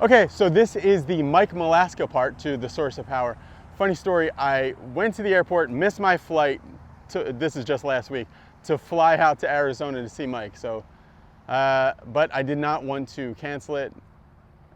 Okay, so this is the Mike Malaska part to the source of power. Funny story, I went to the airport, missed my flight, this is just last week, to fly out to Arizona to see Mike. So, but I did not want to cancel it.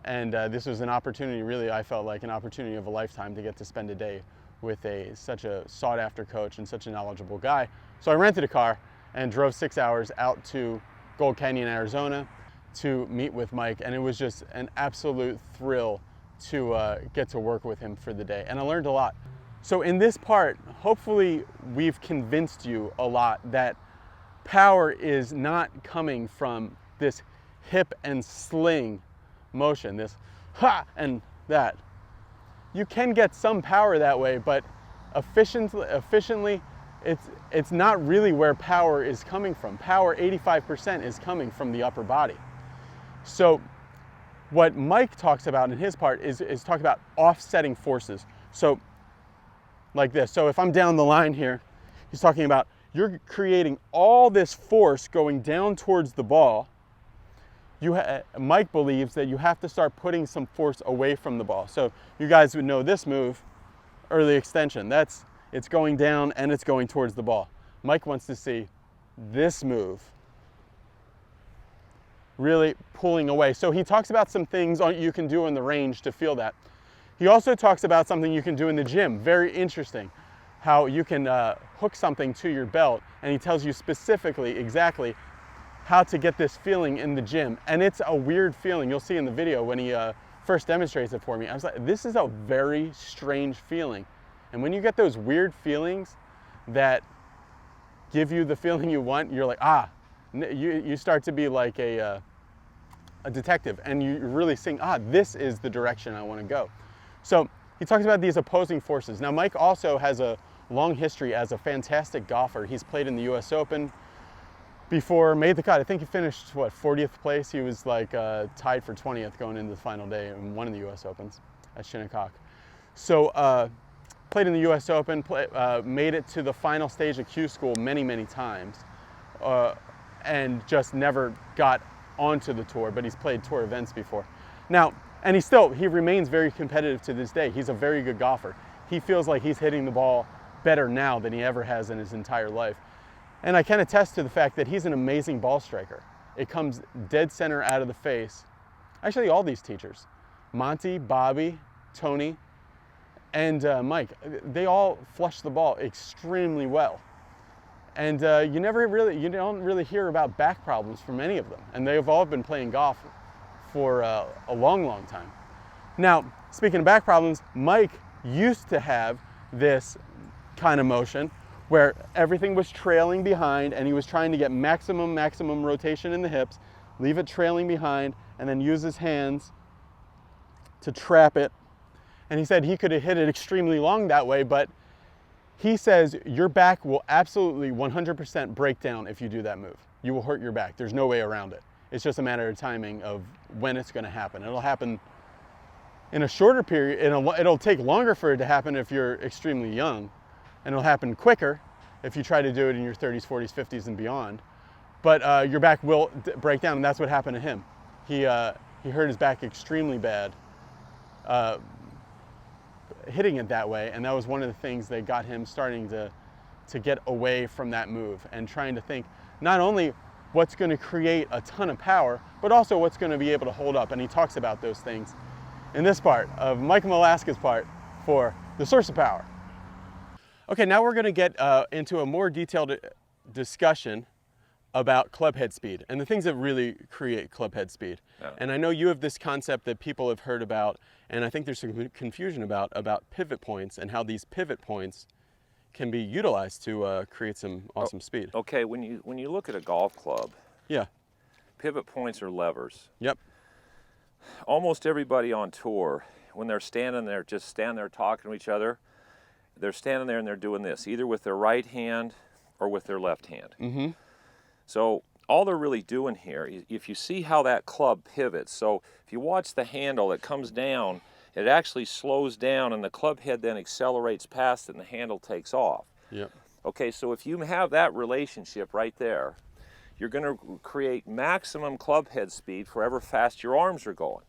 And this was an opportunity, really, I felt like an opportunity of a lifetime to get to spend a day with such a sought after coach and such a knowledgeable guy. So I rented a car and drove 6 hours out to Gold Canyon, Arizona to meet with Mike. And it was just an absolute thrill to get to work with him for the day. And I learned a lot. So in this part, hopefully we've convinced you a lot that power is not coming from this hip and sling motion, this ha and that. You can get some power that way, but efficiently, it's not really where power is coming from. Power, 85% is coming from the upper body. So what Mike talks about in his part is talk about offsetting forces. So like this. So if I'm down the line here, he's talking about you're creating all this force going down towards the ball. Mike believes that you have to start putting some force away from the ball. So you guys would know this move, early extension. It's going down and it's going towards the ball. Mike wants to see this move, really pulling away. So he talks about some things you can do in the range to feel that. He also talks about something you can do in the gym. Very interesting, how you can hook something to your belt, and he tells you specifically exactly how to get this feeling in the gym. And it's a weird feeling. You'll see in the video when he first demonstrates it for me. I was like, this is a very strange feeling. And when you get those weird feelings that give you the feeling you want, you're like, you start to be like a detective, and you're really seeing, this is the direction I want to go. So he talks about these opposing forces. Now, Mike also has a long history as a fantastic golfer. He's played in the US Open before, made the cut. I think he finished, 40th place? He was like tied for 20th going into the final day and won in the US Opens at Shinnecock. So played in the US Open, made it to the final stage of Q School many, many times, and just never got onto the tour, but he's played tour events before. Now, and he remains very competitive to this day. He's a very good golfer. He feels like he's hitting the ball better now than he ever has in his entire life. And I can attest to the fact that he's an amazing ball striker. It comes dead center out of the face. Actually, all these teachers, Monty, Bobby, Tony, and Mike, they all flush the ball extremely well. And you don't really hear about back problems from any of them. And they've all been playing golf for a long, long time. Now, speaking of back problems, Mike used to have this kind of motion where everything was trailing behind, and he was trying to get maximum rotation in the hips, leave it trailing behind, and then use his hands to trap it. And he said he could have hit it extremely long that way, but he says your back will absolutely 100% break down if you do that move. You will hurt your back. There's no way around it. It's just a matter of timing of when it's going to happen. It'll happen in a shorter period. It'll take longer for it to happen if you're extremely young, and it'll happen quicker if you try to do it in your 30s, 40s, 50s, and beyond. But your back will break down, and that's what happened to him. He hurt his back extremely bad hitting it that way, and that was one of the things that got him starting to get away from that move and trying to think not only what's going to create a ton of power, but also what's going to be able to hold up. And he talks about those things in this part of Mike Malaska's part for the source of power. Okay, now we're going to get into a more detailed discussion about club head speed and the things that really create club head speed. Yeah. And I know you have this concept that people have heard about, and I think there's some confusion about pivot points and how these pivot points can be utilized to create some awesome speed. Okay, when you look at a golf club, yeah, pivot points are levers. Yep. Almost everybody on tour, when they're standing there, just stand there talking to each other, they're standing there and they're doing this, either with their right hand or with their left hand. Mm-hmm. So all they're really doing here, if you see how that club pivots, so if you watch the handle, it comes down, it actually slows down, and the club head then accelerates past it and the handle takes off. Yep. Okay, so if you have that relationship right there, you're going to create maximum club head speed for however fast your arms are going.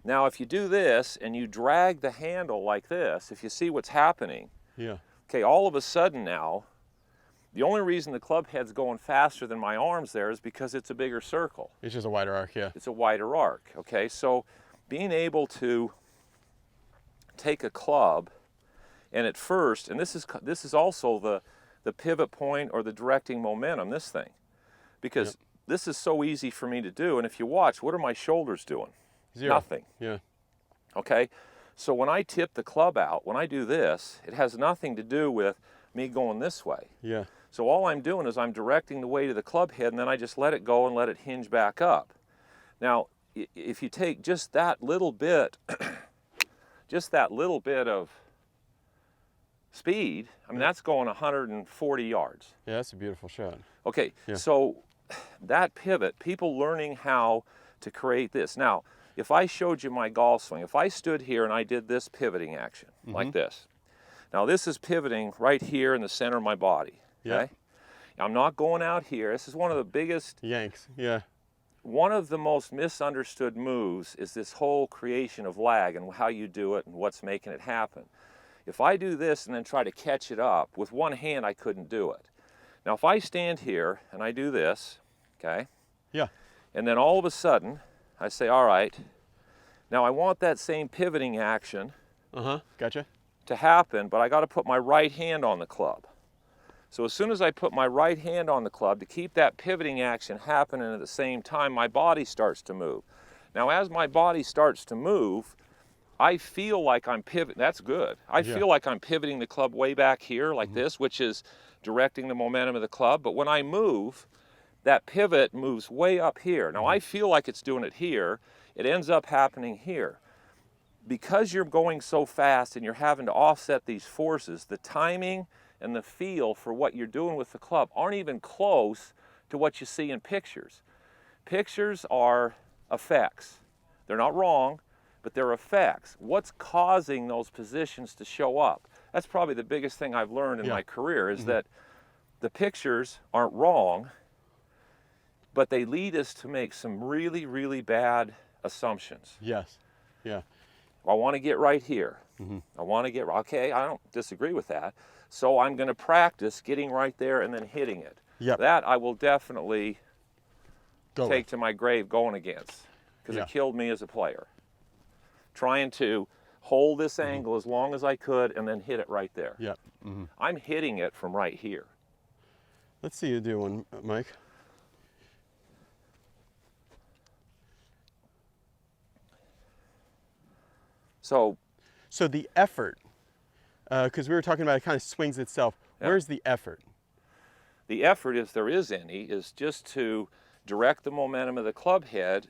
Now, if you do this and you drag the handle like this, if you see what's happening, Yeah. okay, all of a sudden now, the only reason the club head's going faster than my arms there is because it's a bigger circle. It's just a wider arc, yeah. It's a wider arc, okay? So being able to take a club, and at first, and this is also the pivot point or the directing momentum, this thing, because this is so easy for me to do. And if you watch, what are my shoulders doing? Zero. Nothing. Yeah. Okay? So when I tip the club out, when I do this, it has nothing to do with me going this way. Yeah. So all I'm doing is I'm directing the weight of the club head, and then I just let it go and let it hinge back up. Now, if you take just that little bit, of speed, I mean, that's going 140 yards. Yeah, that's a beautiful shot. Okay, Yeah. so that pivot, people learning how to create this. Now, if I showed you my golf swing, if I stood here and I did this pivoting action, like this. Now, this is pivoting right here in the center of my body. Yeah. Okay? I'm not going out here. This is one of the biggest, Yanks, yeah. one of the most misunderstood moves is this whole creation of lag and how you do it and what's making it happen. If I do this and then try to catch it up, with one hand I couldn't do it. Now if I stand here and I do this, okay? Yeah. And then all of a sudden I say, all right, now I want that same pivoting action Gotcha. to happen, but I got to put my right hand on the club. So as soon as I put my right hand on the club, to keep that pivoting action happening at the same time, my body starts to move. Now as my body starts to move, I feel like I'm pivoting. That's good. I feel like I'm pivoting the club way back here like this, which is directing the momentum of the club. But when I move, that pivot moves way up here. Now I feel like it's doing it here. It ends up happening here. Because you're going so fast and you're having to offset these forces, the timing and the feel for what you're doing with the club aren't even close to what you see in pictures. Pictures are effects. They're not wrong, but they're effects. What's causing those positions to show up? That's probably the biggest thing I've learned in my career is that the pictures aren't wrong, but they lead us to make some really, really bad assumptions. Yes. Yeah. I want to get right here. I want to get, okay, I don't disagree with that. So I'm going to practice getting right there and then hitting it. Yep. That I will definitely Go take with. to my grave going against, because it killed me as a player. Trying to hold this angle as long as I could and then hit it right there. Yep. I'm hitting it from right here. Let's see you do one, Mike. So the effort, because we were talking about it kind of swings itself. Where's the effort? The effort, if there is any, is just to direct the momentum of the club head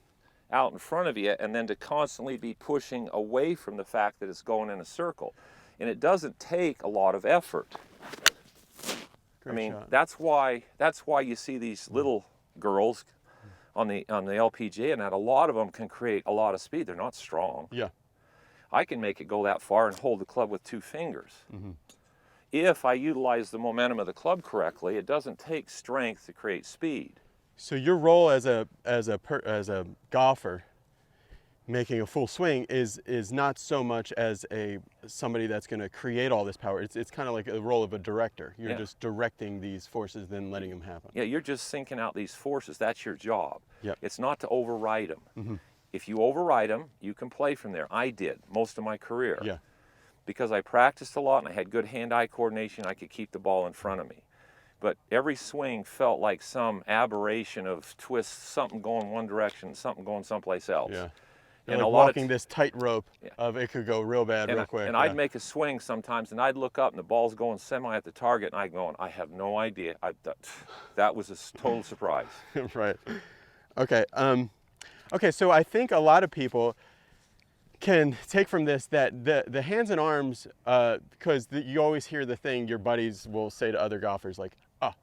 out in front of you and then to constantly be pushing away from the fact that it's going in a circle. And it doesn't take a lot of effort. Great I mean, shot. that's why you see these little girls on the LPGA, and that a lot of them can create a lot of speed. They're not strong. Yeah. I can make it go that far and hold the club with 2 fingers. If I utilize the momentum of the club correctly, it doesn't take strength to create speed. So your role as a golfer, making a full swing is not so much as somebody that's going to create all this power. It's kind of like the role of a director. You're just directing these forces, then letting them happen. Yeah, you're just syncing out these forces. That's your job. Yep. It's not to override them. If you override them, you can play from there. I did most of my career. Yeah. Because I practiced a lot and I had good hand-eye coordination, I could keep the ball in front of me. But every swing felt like some aberration of twist, something going one direction, something going someplace else. Yeah. And like a lot walking this tightrope of it could go real bad real quick. And I'd make a swing sometimes, and I'd look up, and the ball's going semi at the target, and I'm going, I have no idea. That was a total surprise. Right. Okay. Okay. So I think a lot of people can take from this that the hands and arms, because you always hear the thing your buddies will say to other golfers, like, "Oh,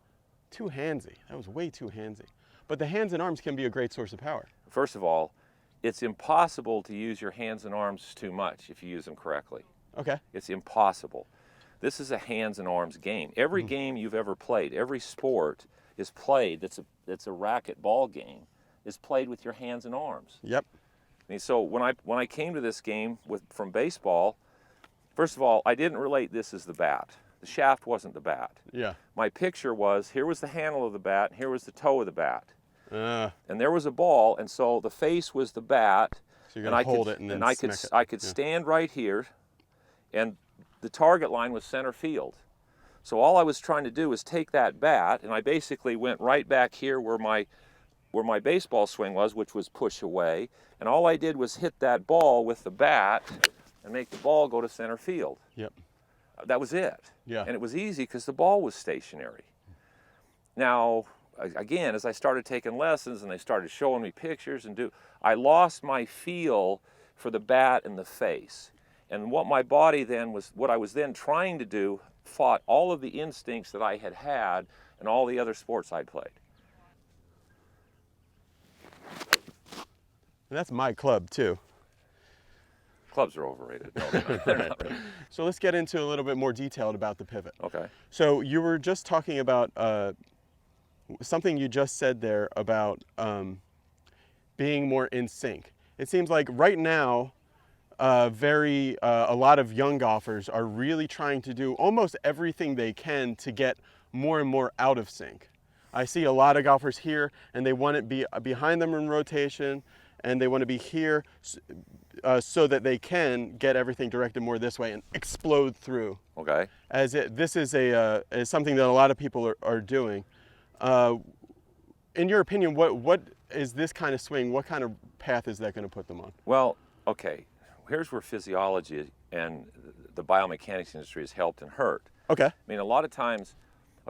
too handsy. That was way too handsy." But the hands and arms can be a great source of power. First of all, it's impossible to use your hands and arms too much if you use them correctly. Okay. It's impossible. This is a hands and arms game. Every game you've ever played, every sport is played that's a racket ball game, is played with your hands and arms. Yep. mean, so when I came to this game from baseball, first of all, I didn't relate this as the bat. The shaft wasn't the bat. Yeah. My picture was, here was the handle of the bat, and here was the toe of the bat. And there was a ball, and so the face was the bat. So you're going to hold it and then smack it. I could stand right here, and the target line was center field. So all I was trying to do was take that bat, and I basically went right back here where my baseball swing was, which was push away, and all I did was hit that ball with the bat and make the ball go to center field. Yep. That was it. Yeah. And it was easy because the ball was stationary. Now, again, as I started taking lessons and they started showing me pictures I lost my feel for the bat and the face. And what I was then trying to do fought all of the instincts that I had had in all the other sports I'd played. And that's my club too. Clubs are overrated. No, they're not really. So let's get into a little bit more detailed about the pivot. Okay. So you were just talking about something you just said there about being more in sync. It seems like right now, a lot of young golfers are really trying to do almost everything they can to get more and more out of sync. I see a lot of golfers here, and they want it behind them in rotation, and they want to be here so that they can get everything directed more this way and explode through. Okay. This is something that a lot of people are doing. In your opinion, what is this kind of swing? What kind of path is that going to put them on? Well, okay. Here's where physiology and the biomechanics industry has helped and hurt. Okay. I mean, a lot of times,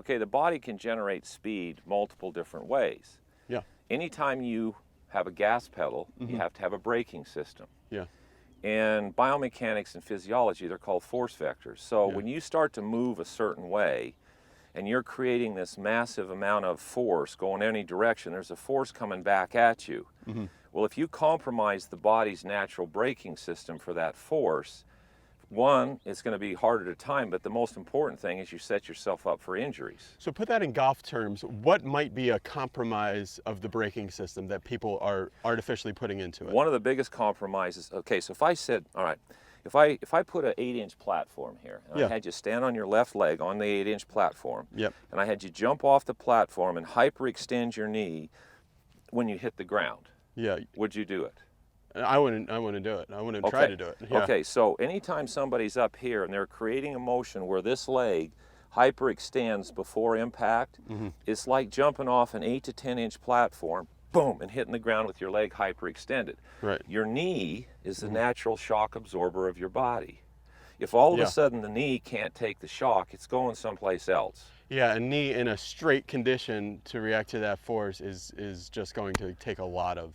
the body can generate speed multiple different ways. Yeah. Anytime you have a gas pedal, Mm-hmm. you have to have a braking system. Yeah. And biomechanics and physiology, they're called force vectors. So Yeah. when you start to move a certain way, and you're creating this massive amount of force going any direction, there's a force coming back at you. Mm-hmm. Well, if you compromise the body's natural braking system for that force, one, it's going to be harder to time, but the most important thing is you set yourself up for injuries. So put that in golf terms, what might be a compromise of the braking system that people are artificially putting into it? One of the biggest compromises, so if I said, all right, if I put an 8-inch platform here, and Yeah. I had you stand on your left leg on the 8-inch platform, Yep. and I had you jump off the platform and hyperextend your knee when you hit the ground, Yeah. would you do it? I wouldn't do it. I wouldn't try to do it. Yeah. Okay, so anytime somebody's up here and they're creating a motion where this leg hyperextends before impact, Mm-hmm. it's like jumping off an 8 to 10-inch platform, boom, and hitting the ground with your leg hyperextended. Right. Your knee is the natural shock absorber of your body. If all of Yeah. a sudden the knee can't take the shock, it's going someplace else. Yeah, a knee in a straight condition to react to that force is just going to take a lot of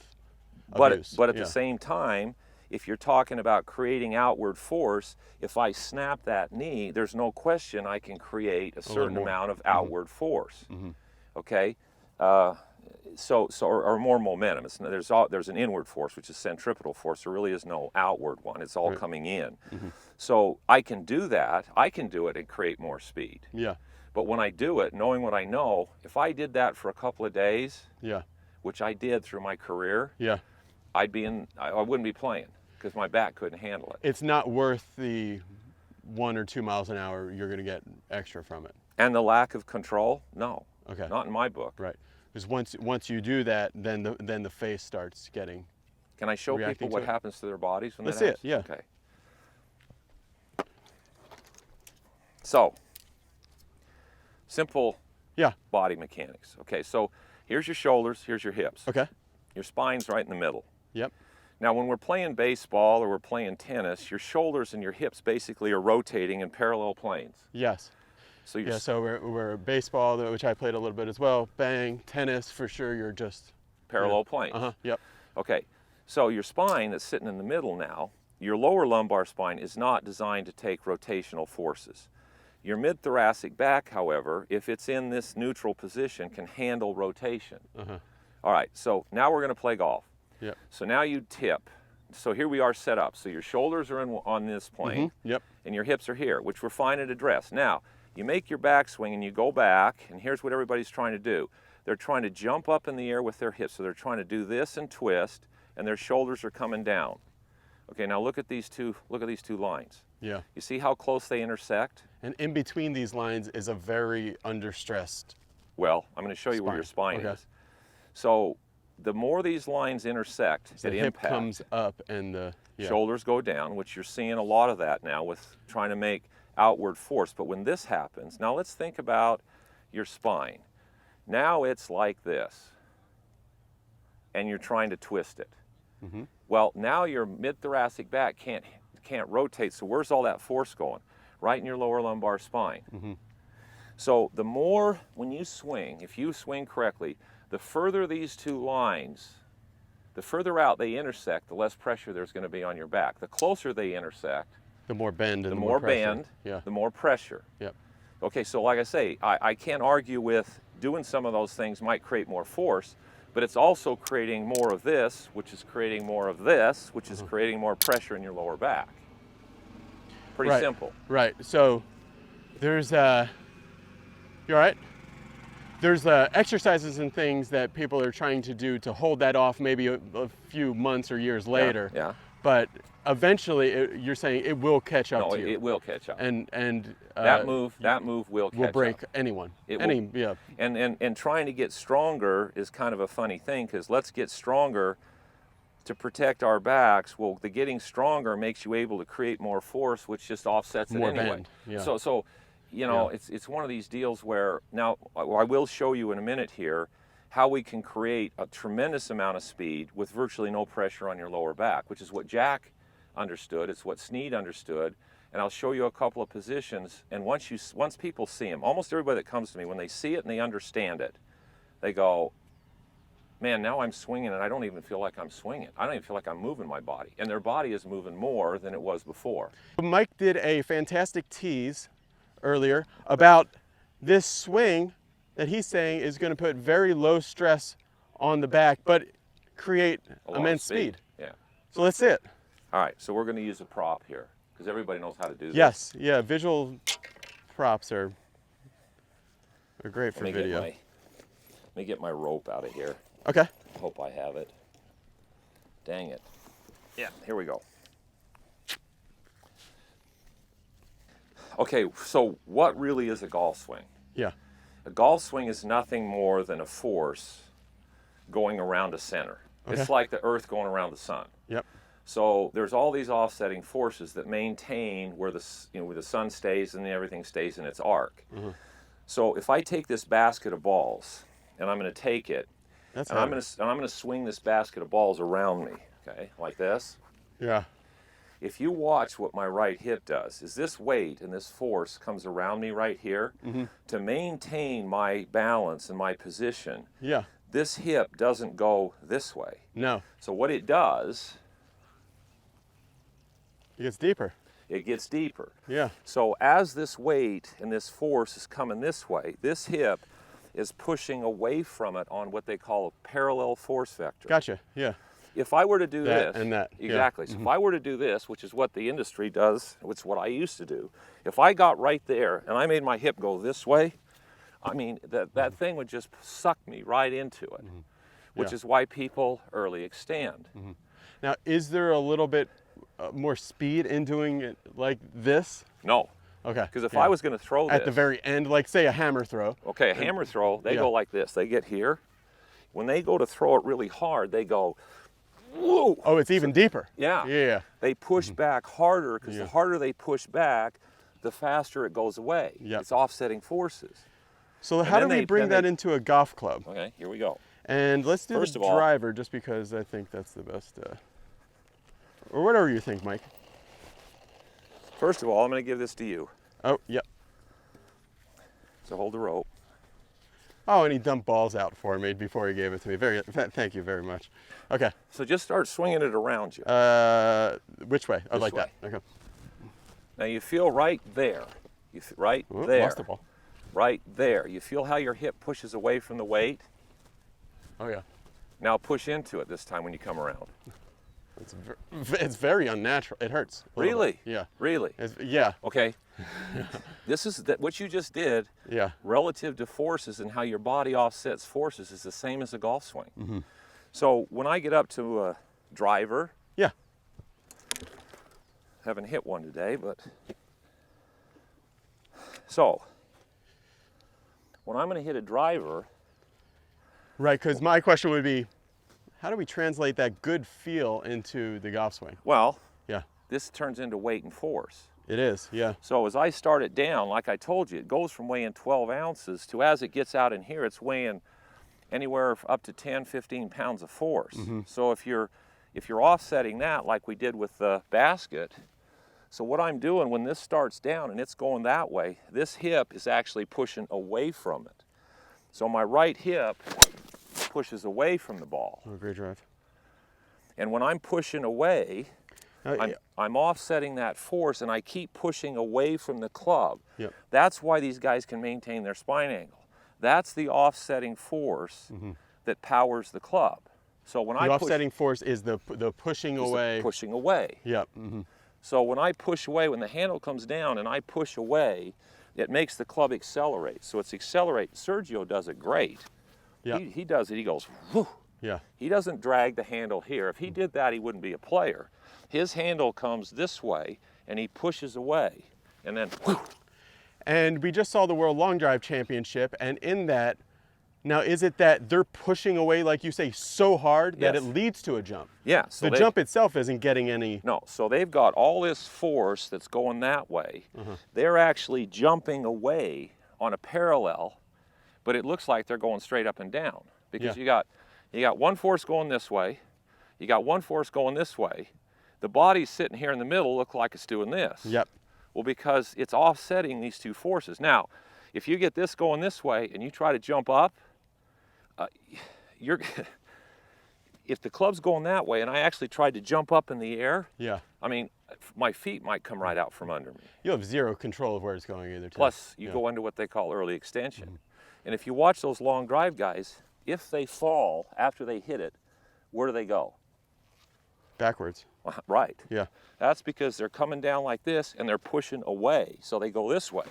abuse. But at Yeah. the same time, if you're talking about creating outward force, if I snap that knee, there's no question I can create a certain more. amount of outward force. Mm-hmm. Okay, or more momentum. There's an inward force, which is centripetal force. There really is no outward one. It's all Right. coming in. Mm-hmm. So I can do that. I can do it and create more speed. Yeah. But when I do it, knowing what I know, if I did that for a couple of days, Yeah. which I did through my career, Yeah. I wouldn't be playing because my back couldn't handle it. It's not worth the 1 or 2 miles an hour you're going to get extra from it. And the lack of control, no, Okay. not in my book. Right. Because once you do that, then the face starts getting. Can I show Reacting people what to it. happens to their bodies when Let's that see happens? it, yeah. Okay. So, simple Yeah. body mechanics. Okay, so here's your shoulders, here's your hips. Okay. Your spine's right in the middle. Yep. Now, when we're playing baseball or we're playing tennis, your shoulders and your hips basically are rotating in parallel planes. Yes. So you're Yeah. So we're baseball, which I played a little bit as well. Bang. Tennis for sure. You're just parallel planes. Yep. Okay, so your spine that's sitting in the middle now, your lower lumbar spine is not designed to take rotational forces. Your mid-thoracic back, however, if it's in this neutral position, can handle rotation. All right, so now we're going to play golf. Yep. So now you tip. So here we are set up. So your shoulders are on this plane, Yep. and your hips are here, which we're fine at address. Now, you make your backswing and you go back, and here's what everybody's trying to do. They're trying to jump up in the air with their hips, so they're trying to do this and twist, and their shoulders are coming down. Okay, now look at these two lines. Yeah. You see how close they intersect? And in between these lines is a very understressed. Well, I'm going to show you where your spine is. So the more these lines intersect So at the hip impact, comes up and the shoulders go down, which you're seeing a lot of that now with trying to make outward force. But when this happens, now let's think about your spine. Now it's like this, and you're trying to twist it. Mm-hmm. Well, now your mid-thoracic back can't rotate, so where's all that force going? Right in your lower lumbar spine. Mm-hmm. So the more, when you swing, if you swing correctly, the further these two lines, the further out they intersect, the less pressure there's going to be on your back. The closer they intersect, the more bend and the more pressure. bend, Yeah. the more pressure. Yep. Okay, so like I say, I can't argue with doing some of those things might create more force, but it's also creating more of this, which is creating more of this, which is creating more pressure in your lower back. Pretty simple. Right. So there's you all right? There's exercises and things that people are trying to do to hold that off maybe a few months or years later. Yeah. But eventually, you're saying it will catch up to you. No, it will catch up. And that move will catch up. Will break anyone. Yeah. And trying to get stronger is kind of a funny thing, because let's get stronger to protect our backs. Well, the getting stronger makes you able to create more force, which just offsets it more anyway. Bend. Yeah. So you know, it's one of these deals where, now I will show you in a minute here how we can create a tremendous amount of speed with virtually no pressure on your lower back, which is what Jack understood, it's what Sneed understood, and I'll show you a couple of positions, and once people see them, almost everybody that comes to me, when they see it and they understand it, they go, man, now I'm swinging and I don't even feel like I'm swinging. I don't even feel like I'm moving my body, and their body is moving more than it was before. Mike did a fantastic tease earlier about this swing that he's saying is going to put very low stress on the back, but create immense speed. Yeah. So let's see it. All right, so we're going to use a prop here, because everybody knows how to do this. Yes, yeah, visual props are great for video. Let me get my rope out of here. Okay. Hope I have it. Dang it. Yeah, here we go. Okay, so what really is a golf swing? Yeah. A golf swing is nothing more than a force going around a center. Okay. It's like the earth going around the sun. Yep. So there's all these offsetting forces that maintain where the sun stays and everything stays in its arc. Mm-hmm. So if I take this basket of balls and I'm going to take it, I'm going to swing this basket of balls around me, okay, like this. Yeah. If you watch what my right hip does, is this weight and this force comes around me right here to maintain my balance and my position. Yeah. This hip doesn't go this way. No. So what it does, it gets deeper. It gets deeper. Yeah. So as this weight and this force is coming this way, this hip is pushing away from it on what they call a parallel force vector. Gotcha. Yeah. If I were to do that this, and that. exactly. Yeah. So if I were to do this, which is what the industry does, which is what I used to do, if I got right there and I made my hip go this way, I mean, that thing would just suck me right into it, which is why people early extend. Now, is there a little bit more speed in doing it like this? No. Okay. Because if I was going to throw this at the very end, like say a hammer throw. Okay, a hammer throw, they go like this. They get here. When they go to throw it really hard, they go, whoa. Oh, it's even deeper. Yeah. Yeah. They push back harder, because the harder they push back, the faster it goes away. Yep. It's offsetting forces. So how do we bring that into a golf club? Okay, here we go. And let's do the driver, just because I think that's the best. Or whatever you think, Mike. First of all, I'm going to give this to you. Oh, yep. So hold the rope. Oh, and he dumped balls out for me before he gave it to me. Thank you very much. Okay. So just start swinging it around you. Which way? Oh, like way. that. Okay. Now you feel right there. Right Ooh, there. Lost the ball. Right there. You feel how your hip pushes away from the weight? Oh, yeah. Now push into it this time when you come around. It's very unnatural. It hurts. Really? Yeah. Really? Yeah. Okay. This is what you just did. Yeah. Relative to forces and how your body offsets forces is the same as a golf swing. So when I get up to driver. Yeah. Haven't hit one today, but. So, when I'm going to hit a driver. Right, because my question would be, how do we translate that good feel into the golf swing? Well, yeah, this turns into weight and force. It is, yeah. So as I start it down, like I told you, it goes from weighing 12 ounces to as it gets out in here, it's weighing anywhere up to 10, 15 pounds of force. So if you're offsetting that like we did with the basket, so what I'm doing when this starts down and it's going that way, this hip is actually pushing away from it. So my right hip pushes away from the ball. Oh, great drive. And when I'm pushing away, I'm offsetting that force and I keep pushing away from the club. Yep. That's why these guys can maintain their spine angle. That's the offsetting force that powers the club. So when the offsetting force is the pushing away. Pushing away. Yep. So when I push away, when the handle comes down and I push away, it makes the club accelerate. So it's accelerate. Sergio does it great. Yeah. He does it. He goes, whoo. Yeah. He doesn't drag the handle here. If he did that, he wouldn't be a player. His handle comes this way, and he pushes away, and then whoo. And we just saw the World Long Drive Championship, and in that, now is it that they're pushing away, like you say, so hard that it leads to a jump? Yeah. So the jump itself isn't getting any... No, so they've got all this force that's going that way. They're actually jumping away on a parallel, but it looks like they're going straight up and down because you got one force going this way, you got one force going this way. The body's sitting here in the middle, look like it's doing this. Yep. Well, because it's offsetting these two forces. Now, if you get this going this way and you try to jump up, if the club's going that way and I actually tried to jump up in the air, I mean, my feet might come right out from under me. You have zero control of where it's going either. Plus, you go into what they call early extension. And if you watch those long drive guys, if they fall after they hit it, where do they go? Backwards. Right. Yeah. That's because they're coming down like this and they're pushing away. So they go this way.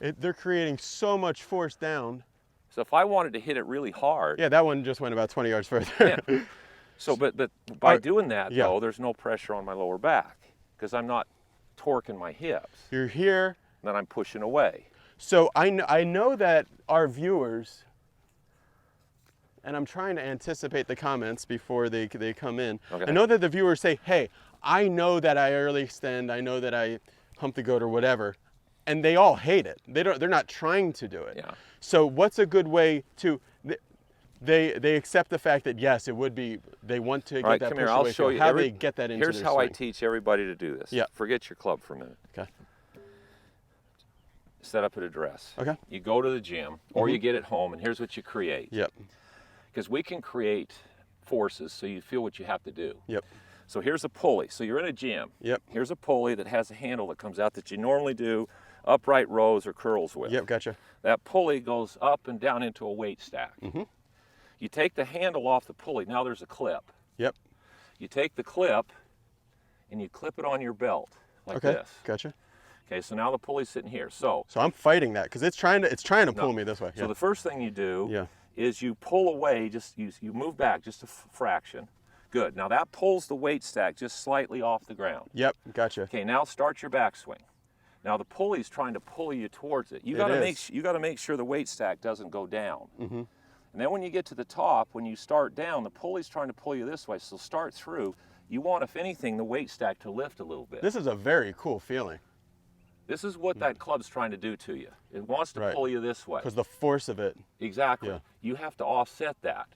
They're creating so much force down. So if I wanted to hit it really hard. Yeah, that one just went about 20 yards further. So, but by doing that, though, there's no pressure on my lower back because I'm not torquing my hips. You're here. Then I'm pushing away. So I know that our viewers, and I'm trying to anticipate the comments before they come in. Okay. I know that the viewers say, hey, I know that I early extend, I know that I hump the goat or whatever, and they all hate it. They're not trying to do it. Yeah. So what's a good way to, they accept the fact that yes, it would be, they want to get that push away. I'll show you how they get that into Here's their how swing. I teach everybody to do this. Yeah. Forget your club for a minute. Okay. Set up at address. Okay. You go to the gym or you get it home, and here's what you create. Yep. Because we can create forces so you feel what you have to do. Yep. So here's a pulley. So you're in a gym. Yep. Here's a pulley that has a handle that comes out that you normally do upright rows or curls with. Yep, gotcha. That pulley goes up and down into a weight stack. You take the handle off the pulley. Now there's a clip. Yep. You take the clip and you clip it on your belt like this. Gotcha. Okay, so now the pulley's sitting here. So I'm fighting that because it's trying to pull me this way. So the first thing you do is you pull away, you move back just a fraction. Good. Now that pulls the weight stack just slightly off the ground. Yep, gotcha. Okay, now start your backswing. Now the pulley's trying to pull you towards it. You got to make sure the weight stack doesn't go down. And then when you get to the top, when you start down, the pulley's trying to pull you this way. So start through. You want, if anything, the weight stack to lift a little bit. This is a very cool feeling. This is what that club's trying to do to you. It wants to pull you this way. Because the force of it. Exactly. Yeah. You have to offset that.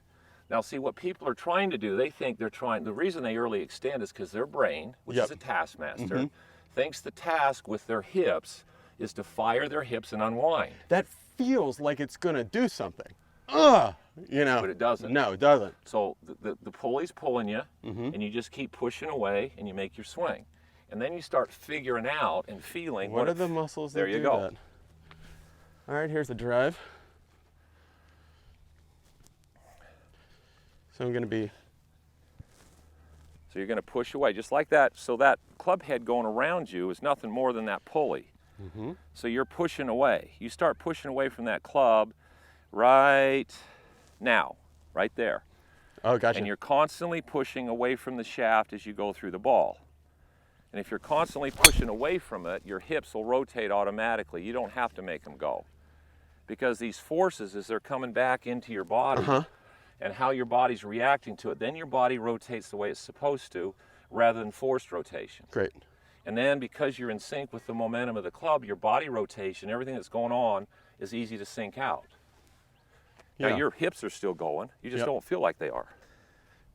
Now, see, what people are trying to do, they think they're trying, the reason they early extend is because their brain, which is a taskmaster, thinks the task with their hips is to fire their hips and unwind. That feels like it's going to do something. But it doesn't. No, it doesn't. So the pulley's pulling you, and you just keep pushing away, and you make your swing. And then you start figuring out and feeling what are the muscles that do that? All right, here's the drive. So I'm going to be... So you're going to push away just like that. So that club head going around you is nothing more than that pulley. So you're pushing away. You start pushing away from that club right now, right there. Oh, gotcha. And you're constantly pushing away from the shaft as you go through the ball. And if you're constantly pushing away from it, your hips will rotate automatically. You don't have to make them go. Because these forces, as they're coming back into your body, and how your body's reacting to it, then your body rotates the way it's supposed to, rather than forced rotation. Great. And then because you're in sync with the momentum of the club, your body rotation, everything that's going on, is easy to sync out. Yeah. Now your hips are still going, you just don't feel like they are.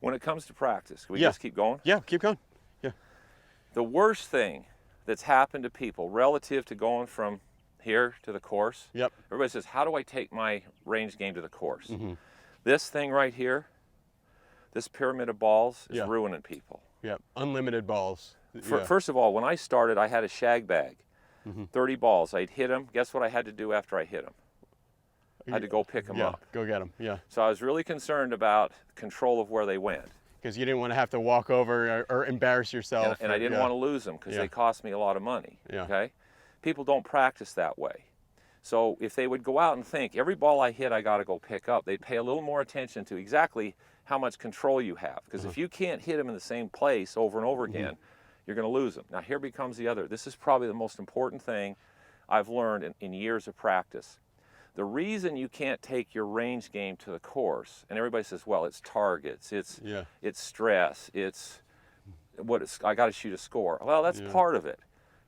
When it comes to practice, can we Yeah. just keep going? Yeah, keep going. Yeah. The worst thing that's happened to people relative to going from here to the course, Yep. everybody says, how do I take my range game to the course? This thing right here, this pyramid of balls, is ruining people. Yep. Unlimited balls. First of all, when I started, I had a shag bag, 30 balls. I'd hit them. Guess what I had to do after I hit them? I had to go pick them up. Go get them. Yeah. So I was really concerned about control of where they went. Because you didn't want to have to walk over or embarrass yourself. And I didn't want to lose them because they cost me a lot of money. Yeah. Okay? People don't practice that way. So if they would go out and think, every ball I hit, I got to go pick up, they'd pay a little more attention to exactly how much control you have. Because if you can't hit them in the same place over and over again, you're going to lose them. Now here becomes the other. This is probably the most important thing I've learned in years of practice. The reason you can't take your range game to the course, and everybody says, well, it's targets, it's stress, I got to shoot a score. Well, that's part of it.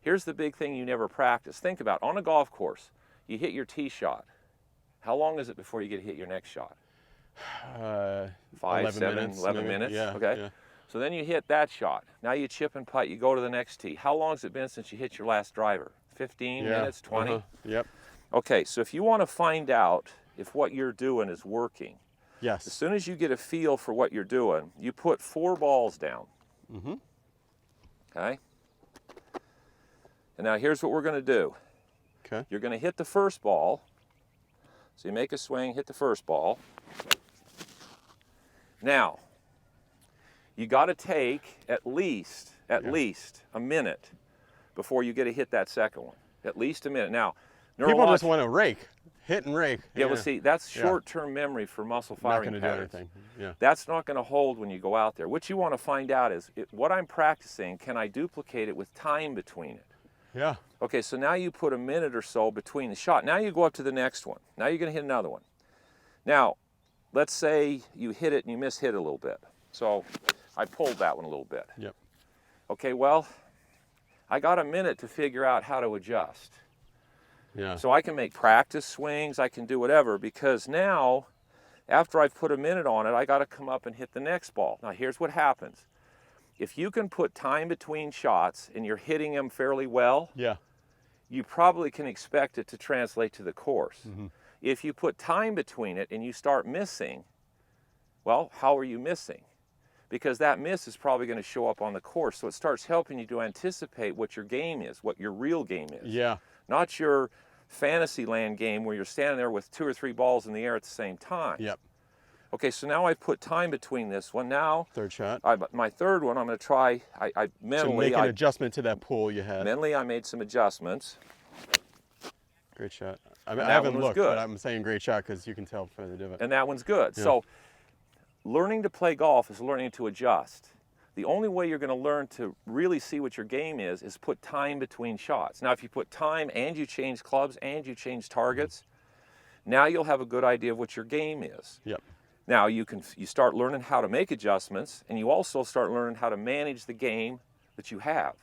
Here's the big thing you never practice. Think about, on a golf course, you hit your tee shot. How long is it before you get to hit your next shot? 5, 11 minutes? Yeah. Okay. Yeah. So then you hit that shot. Now you chip and putt, you go to the next tee. How long has it been since you hit your last driver? 15 minutes, 20? Yep. Okay, so if you want to find out if what you're doing is working, as soon as you get a feel for what you're doing, you put 4 balls down. Okay? And now here's what we're going to do. Okay. You're going to hit the first ball. So you make a swing, hit the first ball. Now, you got to take at least a minute before you get to hit that second one. At least a minute. Now, people just want to rake, hit and rake. Yeah, well, see, that's short-term memory for muscle firing patterns. patterns. Do anything. Yeah. That's not going to hold when you go out there. What you want to find out is, what I'm practicing, can I duplicate it with time between it? Yeah. Okay, so now you put a minute or so between the shot. Now you go up to the next one. Now you're going to hit another one. Now, let's say you hit it and you mishit a little bit. So I pulled that one a little bit. Yep. Okay, well, I got a minute to figure out how to adjust. Yeah. So I can make practice swings, I can do whatever, because now, after I've put a minute on it, I got to come up and hit the next ball. Now here's what happens. If you can put time between shots and you're hitting them fairly well, you probably can expect it to translate to the course. If you put time between it and you start missing, well, how are you missing? Because that miss is probably going to show up on the course. So it starts helping you to anticipate what your game is, what your real game is. Yeah. Not your fantasy land game where you're standing there with 2 or 3 balls in the air at the same time. Yep. Okay, so now I've put time between this one. Now, third shot. My third one, I'm going to try, I mentally... So make an adjustment to that pull you had. Mentally, I made some adjustments. Great shot. I haven't looked, but I'm saying great shot because you can tell from the divot. And that one's good. So learning to play golf is learning to adjust. The only way you're going to learn to really see what your game is put time between shots. Now, if you put time and you change clubs and you change targets, now you'll have a good idea of what your game is. Yep. Now you start learning how to make adjustments, and you also start learning how to manage the game that you have.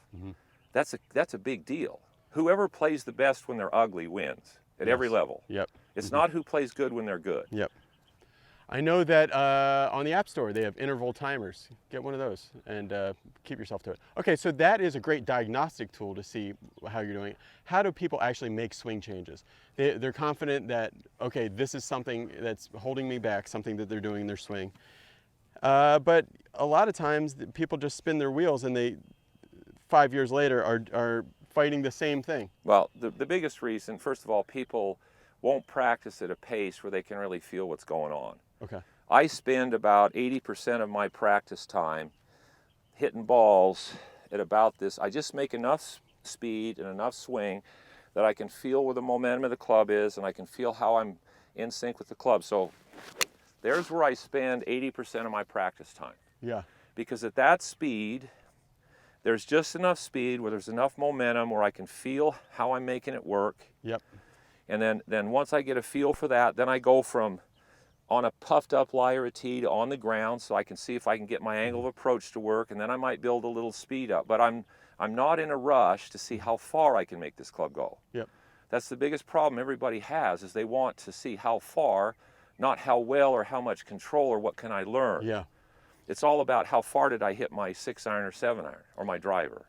That's a big deal. Whoever plays the best when they're ugly wins at every level. Yep. It's not who plays good when they're good. Yep. I know that on the App Store they have interval timers. Get one of those and keep yourself to it. Okay, so that is a great diagnostic tool to see how you're doing. How do people actually make swing changes? They're confident that, okay, this is something that's holding me back, something that they're doing in their swing. But a lot of times people just spin their wheels and they, 5 years later, are fighting the same thing. Well, the biggest reason, first of all, people won't practice at a pace where they can really feel what's going on. Okay. I spend about 80% of my practice time hitting balls at about this. I just make enough speed and enough swing that I can feel where the momentum of the club is, and I can feel how I'm in sync with the club. So There's where I spend 80% of my practice time. Yeah. Because at that speed, there's just enough speed where there's enough momentum where I can feel how I'm making it work. Yep. And then once I get a feel for that, then I go from on a puffed up lyre tee to on the ground so I can see if I can get my angle of approach to work, and then I might build a little speed up. But I'm not in a rush to see how far I can make this club go. Yep. That's the biggest problem everybody has, is they want to see how far, not how well or how much control or what can I learn. Yeah. It's all about how far did I hit my 6-iron or 7-iron or my driver.